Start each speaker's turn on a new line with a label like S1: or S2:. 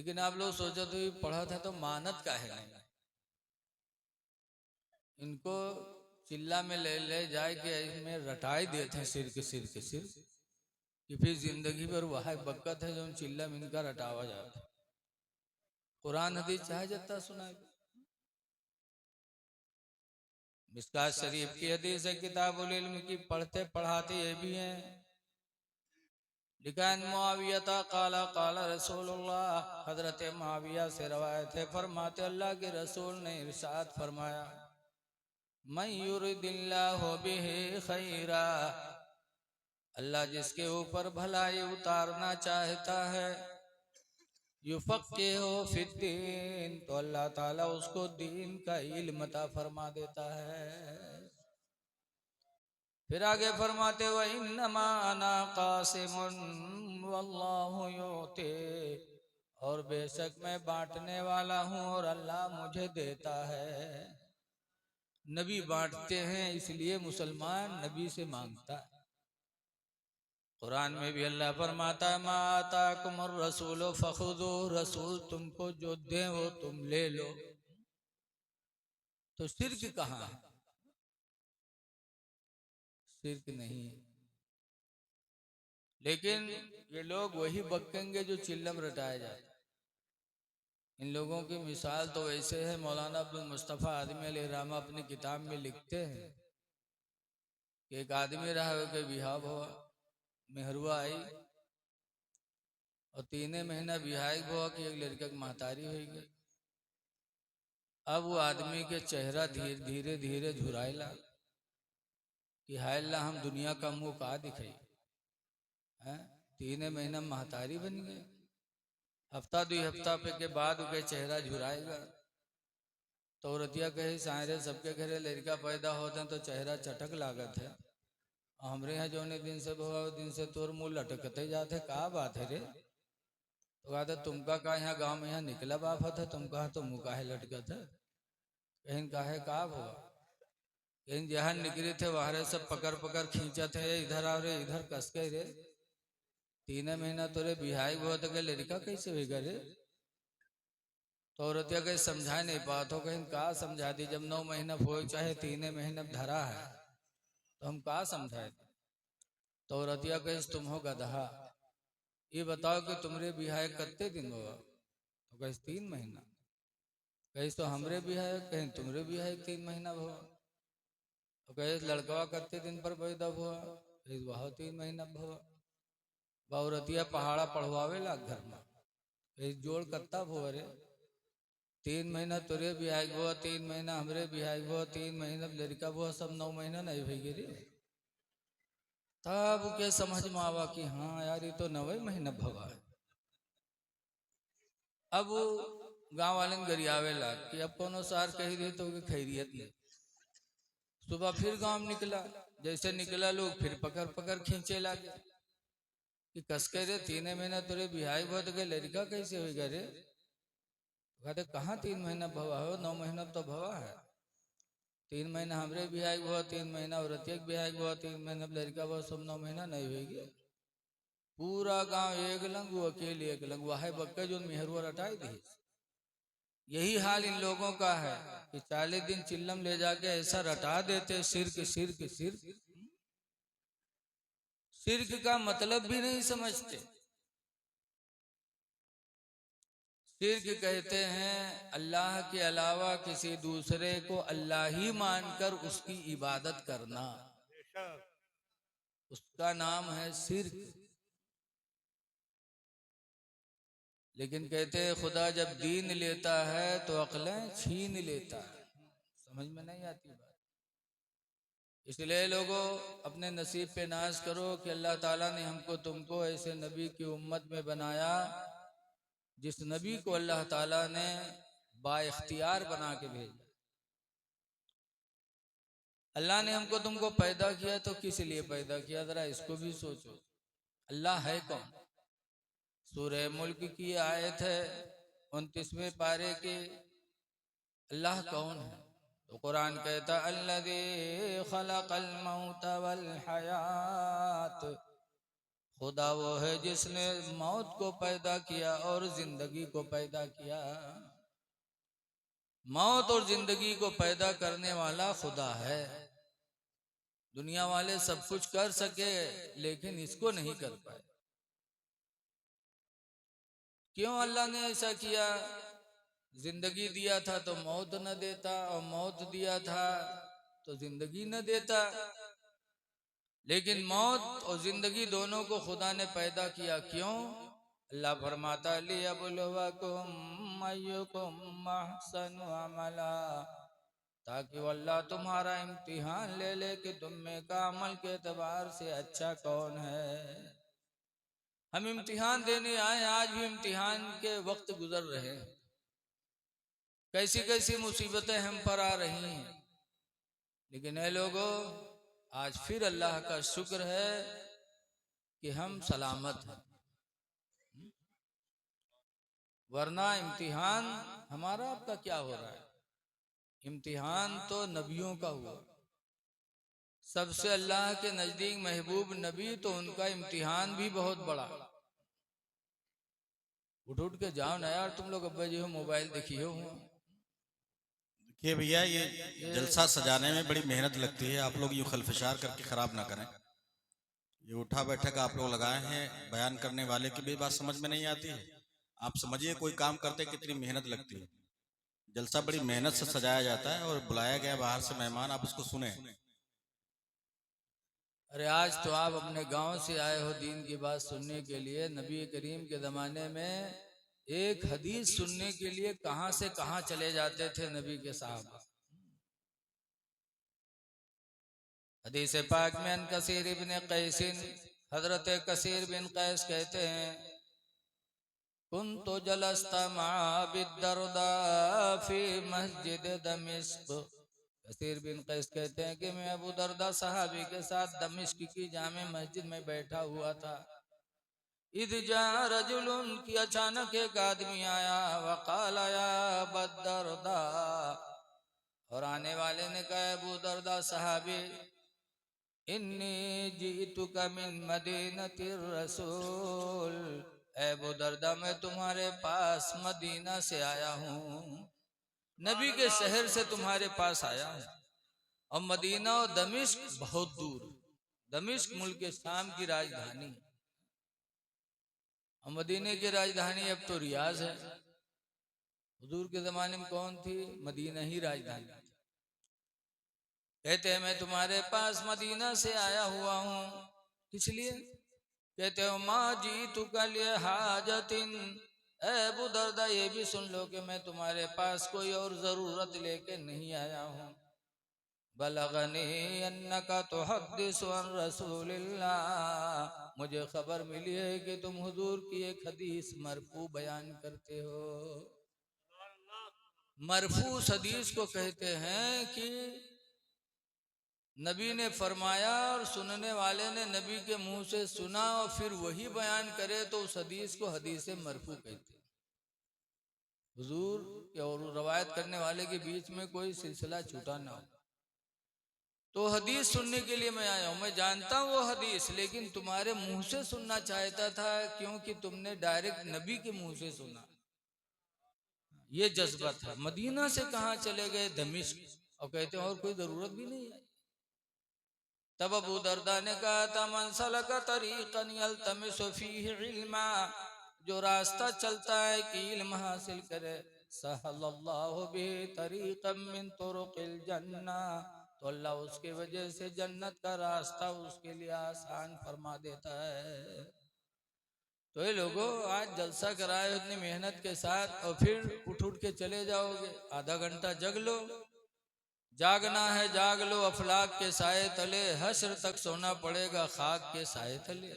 S1: लेकिन आप लोग सोचो तो ये पढ़ा था तो मानत का है नहीं। इनको चिल्ला में ले ले जाए के इसमें रटाई देते हैं सिर के सिर कि फिर जिंदगी भर वह बरकत है जो चिल्ला में इनका रटावा जाता। कुरान हदीस चाहे जितना सुनाए। मिशकात शरीफ की हदीस है किताबुल इल्म की, पढ़ते पढ़ाते ये भी हैं। लिखा मुआविया काला काला रसूलुल्लाह, हजरत मुआविया से रवायत है, फरमाते अल्लाह के रसूल ने इरशाद फरमाया, मन युरिदिल्लाहु बिही खैरा, अल्लाह जिसके ऊपर भलाई उतारना चाहता है, युफक्किहु फिद्दीन, तो अल्लाह ताला उसको दीन का इल्म अता फरमा देता है। फिर आगे फरमाते व इन्नमा अना कासिमुन वल्लाहु युती, और बेशक मैं बांटने वाला हूँ और अल्लाह मुझे देता है। नबी बांटते हैं इसलिए मुसलमान नबी से मांगता है। कुरान में भी अल्लाह फरमाता है मा आताकुमुर रसूल फखुदू, रसूल तुमको जो दे वो तुम ले लो। तो शिर्क कहाँ है? शिर्क नहीं है। लेकिन ये लोग वही बकेंगे जो चिल्लम रटाया जाता। इन लोगों की मिसाल तो वैसे है, मौलाना अब्दुल मुस्तफ़ा आदमी अलैहिर्रहमा अपनी किताब में लिखते हैं कि एक आदमी रहा के बिहाव हुआ, मेहरुआ आई और 3 महीना बिहाई हुआ कि एक लड़का की महतारी हुई गई। अब वो आदमी के चेहरा धीरे धीरे धीरे झुराएला कि हाय अल्लाह हम दुनिया का मुंह का दिखाई है। 3 महीना महतारी बन गए, हफ्ता 2 हफ्ता पे के बाद उनके चेहरा झुराएगा। तो औरतिया कहे सारे सबके घरे लड़का पैदा होते हैं तो चेहरा चटक लागत है, हमरे यहाँ जो दिन से भवा दिन से तोर मुँह लटकते जाते, का बात है रे? तो कहा था तुमका का यहाँ गाँव में यहाँ निकला बाफत है, तुम कहा तो मुँह काहे लटकत है? कहीं काहे का हुआ, कहीं जहाँ निकले थे वहां सब पकड़ पकड़ खींचा थे, इधर आ रे इधर कस के रे। 3 महीना तोरे बिहाई हुआ तो के लड़का कैसे होगा रे? तो औरतिया कहीं समझा नहीं पा तो कहीं का समझा दी, जब 9 महीना हो चाहे 3 महीना धरा है तो हम का समझाए। तो औरतिया कहीं तुम हो गधा, ये बताओ कि तुमरे बिहाय कितने दिन हुआ? तो कहीं 3 महीना। कहीं तो हमरे बिहाय, कहीं तुमरे बिहाय 3 महीना हुआ। तो कहे लड़कवा कितने दिन पर पैदा हुआ? कहीं वह 3 महीना हुआ। औरतिया पहाड़ा पढ़वावे ला घर में, कहीं जोड़ कत्ता हुआ रे? 3 महीना तुरे बिहाय हुआ, 3 महीना हमरे बिहाय हुआ, 3 महीना लड़का हुआ, सब 9 महीना नहीं भई गिरी। तब के समझ में आवा कि हाँ यार ये तो 9 महीना भवा है। अब गांव वाले गरियावे ला कि अब कोनो सार कही रही तो खैरियत नहीं। सुबह फिर गांव में निकला, जैसे निकला लोग फिर पकड़ पकड़ खींचे लगे कि कसके रे 3 महीना तुरे बिहाई हुआ तो लड़का कैसे होगा रे? कहते कहाँ 3 महीना भवा हो, 9 महीना तो भवा है। 3 महीना हमरे बिहाई हुआ, 3 महीना औरतिया बिहाई हुआ, 3 महीना लड़का हुआ, सब 9 महीना नहीं होगी। पूरा गांव एक लंग, वो अकेले एक लंग, वह बक्का जो मेहरुआ रटाई दी। यही हाल इन लोगों का है कि 40 दिन चिल्लम ले जाके ऐसा रटा देते, सिर्क सिर्क सिर्क। सिर्क का मतलब भी नहीं समझते। सिर्क कहते हैं अल्लाह के अलावा किसी दूसरे को अल्लाह ही मानकर उसकी इबादत करना, उसका नाम है सिर्क। लेकिन कहते हैं खुदा जब दीन लेता है तो अक्लें छीन लेता है। समझ में नहीं आती बात। इसलिए लोगों अपने नसीब पे नाज करो कि अल्लाह ताला ने हमको तुमको ऐसे नबी की उम्मत में बनाया जिस नबी को अल्लाह ताला ने बाइख्तियार बना के भेजा। अल्लाह ने हमको तुमको पैदा किया तो किस लिए पैदा किया, जरा इसको भी सोचो। अल्लाह है कौन? सूरह मुल्क की आयत है 29वें पारे की, अल्लाह कौन है? तो कुरान कहता अल्लज़ी खलक़ल मौत वल हयात, खुदा वो है जिसने मौत को पैदा किया और जिंदगी को पैदा किया। मौत और जिंदगी को पैदा करने वाला खुदा है। दुनिया वाले सब कुछ कर सके लेकिन इसको नहीं कर पाए। क्यों अल्लाह ने ऐसा किया? जिंदगी दिया था तो मौत न देता, और मौत दिया था तो जिंदगी न देता। लेकिन मौत और जिंदगी दोनों को खुदा ने पैदा किया। क्यों? अल्लाह फरमाता लियब्लुवकुम अय्युकुम अहसनु अमला, ताकि अल्लाह तुम्हारा इम्तिहान ले ले कि तुम में का अमल के एतबार से अच्छा कौन है। हम इम्तिहान देने आए, आज भी इम्तिहान के वक्त गुजर रहे हैं। कैसी कैसी मुसीबतें हम पर आ रही हैं, लेकिन ऐ लोगों, आज फिर अल्लाह का शुक्र है कि हम सलामत हैं। वरना इम्तिहान हमारा आपका क्या हो रहा है? इम्तिहान तो नबियों का हुआ। सबसे अल्लाह के नजदीक महबूब नबी, तो उनका इम्तिहान भी बहुत बड़ा। उठ उठ के जाओ ना यार तुम लोग, अब्बा जी हो मोबाइल देखिए हो।
S2: देखिए भैया, ये जलसा सजाने में बड़ी मेहनत लगती है। आप लोग यूं खलफशार करके खराब ना करें। ये उठा बैठक आप लोग लगाए हैं, बयान करने वाले की भी बात समझ में नहीं आती है। आप समझिए कोई काम करते कितनी मेहनत लगती है। जलसा बड़ी मेहनत से सजाया जाता है और बुलाया गया बाहर से मेहमान, आप उसको सुने।
S1: अरे आज तो आप अपने गांव से आए हो दीन की बात सुनने के लिए। नबी करीम के जमाने में एक हदीस सुनने के लिए कहां से कहां चले जाते थे नबी के साहब। हदीस पाक में अन कसीर इब्न कैसिन, हजरत कसीर बिन कैस कहते हैं, कुन्तु जलस्ता बिद्दरदा फी मस्जिद दमिश्क। कसीर बिन कैस कहते हैं कि मैं अबू दरदा सहाबी के साथ दमिश्क की जामे मस्जिद में बैठा हुआ था। इद जा रजुलुन, की अचानक एक आदमी आया, वकाल या बद्दरदा, और आने वाले ने कहा अबू दरदा सहाबी, इन्नी जीतुका मिन मदीनतिर रसूल, अबू दरदा मैं तुम्हारे पास मदीना से आया हूँ, नबी के शहर से तुम्हारे पास आया हूँ। और मदीना और दमिश्क बहुत दूर। दमिश्क मुल्क शाम की राजधानी, और मदीने की राजधानी अब तो रियाज है। हुजूर के जमाने में कौन थी? मदीना ही राजधानी थी। कहते हैं मैं तुम्हारे पास मदीना से आया हुआ हूँ, इसलिए कहते हो माँ जी तू कल हाजतिन, अबू दरदा ये भी सुन लो कि मैं तुम्हारे पास कोई और जरूरत लेके नहीं आया हूँ। बलगनी अन्नका तुहद्दिसु अन रसूलिल्लाह, मुझे खबर मिली है कि तुम हुजूर की एक हदीस मरफू बयान करते हो। मरफू हदीस को कहते हैं कि नबी ने फरमाया और सुनने वाले ने नबी के मुंह से सुना और फिर वही बयान करे, तो उस हदीस को हदीस मरफू कहते हैं। हुजूर और रवायत करने वाले के बीच में कोई सिलसिला छूटा ना हो। तो हदीस सुनने के लिए मैं आया हूं। मैं जानता हूं वो हदीस, लेकिन तुम्हारे मुंह से सुनना चाहता था, क्योंकि तुमने डायरेक्ट नबी के मुंह से सुना। ये जज्बा था। मदीना से कहां चले गए? दमिश्क। और कहते हैं और कोई जरूरत भी नहीं है। तब अबू दरदा ने कहा था मन सलका तरीक़न यल्तमिसु फीहि इल्मा, जो रास्ता चलता है कि इल्म हासिल करे, सहल्लल्लाहु बिही तरीक़न मिन तुरुक़िल जन्ना, तो अल्लाह उसके वजह से जन्नत का रास्ता उसके लिए आसान फरमा देता है। तो ये लोगों, आज जलसा कराए इतनी मेहनत के साथ और फिर उठ उठ के चले जाओगे। आधा घंटा जग लो, जागना है जाग लो, अफलाक के साए तले, हश्र तक सोना पड़ेगा खाक के साए तले।